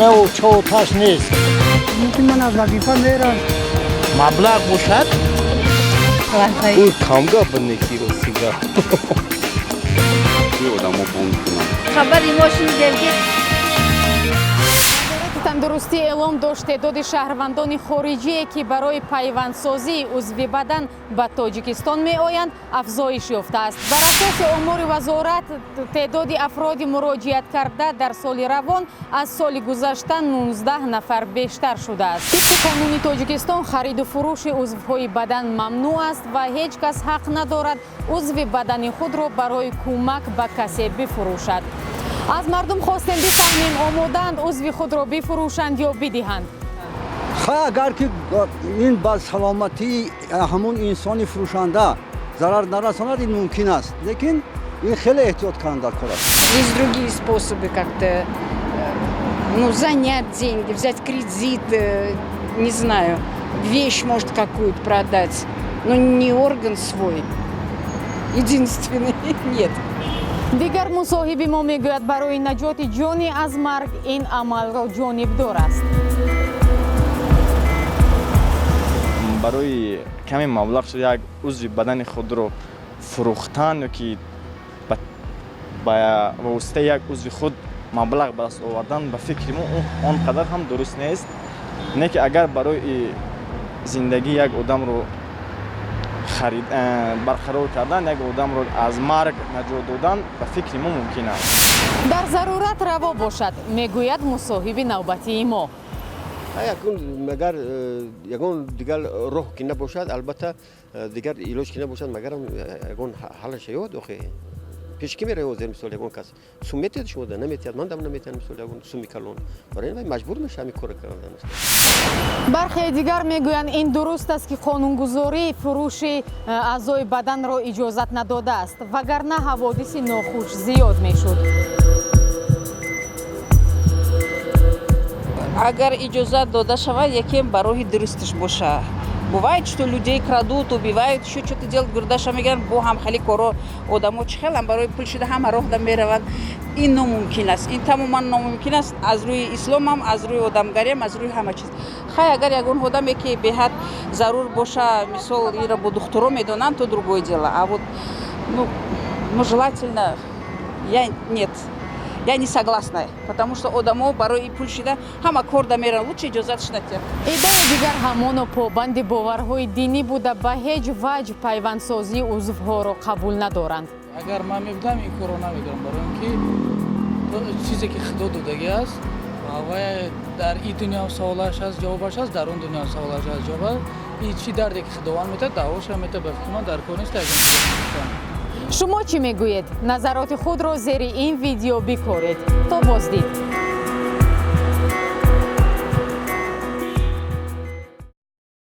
خانه و چوتاش نیست. ممکن من از وظیفه میرم. مبلغ باشد او کامگاه بندگی رو سیگار خبری ماشین دلگیر тандурустӣ эълом дошт теъдоди шаҳрвандони хориҷие ки барои пайвандсозии узви бадан ба тоҷикистон меоянд афзоиш ёфтааст. Бар асоси омори вазорат теъдоди афроди муроҷиаткарда дар соли равон аз соли гузашта 19 нафар бештар шудааст. тибқи қонуни тоҷикистон хариду фурӯши узвҳои бадан мамнӯъ аст ва ҳеҷ кас ҳақ надорад узви бадани худро барои кӯмак ба касе бифурӯшад. از مردم خواستیم بفهمیم آمادند عضو خود را بفروشند یا بدهند. اگر که این با سلامتی همون انسانی فروشنده ضرر نرساند این ممکن است، لیکن این خیلی احتیاط کردن در کار است. Есть другие способы как-то занять деньги, взять кредит, не знаю, вещь может какую-то продать, но не орган свой. Единственный нет. دیگر مصاحبی ما میگوید برای نجات جانی از مرگ این عمل را جانبدار است. برای کمی مبلغ شد یک عضو بدن خود را فروختن که با واسطه یک عضو خود مبلغ به دست آوردن به فکر ما آنقدر هم درست نیست. نه که اگر برای زندگی یک آدم رو برقرار کردن یک آدم رو از مرگ نجات دادن به فکر ما ممکن است. در ضرورت روا باشد میگوید مصاحب نوبتی ما. مگر یگان دیگر راه که نباشد البته دیگر علاج که نباشد مگر یگان حلش یاد آخه پیش کی میره وزیر مثال یگان کس سوم میتید شما ده نمیتید من دم نمیتونم مثال یگان سومی کلون برای این مجبور میشه همین کار کردن است. برخی دیگر میگویند این درست است که قانونگذاری فروش اعضای بدن را اجازت نداده است وگرنه حوادث ناخوش زیاد میشد. Агар иҷозат дода шавад, якем барои дурустиш боша. Бывает, что людей крадут, убивают, еще что-то делают, гурдаша меган, бо ҳам хали коро одамо чӣ хелам барои пул шуда ҳама роҳ да мераванд. Ин номумкин аст. Ин тамоман номумкин аст аз рӯи ислом ҳам, аз рӯи одамгарӣ ҳам, аз рӯи ҳама чиз. Хай агар ягон одаме ки беҳад зарур боша, мисол ира бо духтуро медонанд, то другое дело. А вот желательно нет. Я не согласна, потому что одамо барои пул шуда ҳама кор да меран, лучше иҷозатш натиҳад. идеи дигар ҳамоно побанди боварҳои динӣ буда ба ҳеҷ ваҷҳ пайвандсозии узвҳоро қабул надоранд. Агар ман мебудам ин корро намекардам, барои ин ки чизе ки худо додагӣ аст ва дар ин дунё ҳам саволаш аст ҷавобаш аст, дар он дунё ҳам саволаш аст ҷавоб аст. ин чӣ дарде ки худованд метавад даъвоша метавад, ба фикри ман дар кор нест ягон чиз. شما چی میگویید؟ نظرات خود را زیر این ویدیو بکارید. تا بازدید.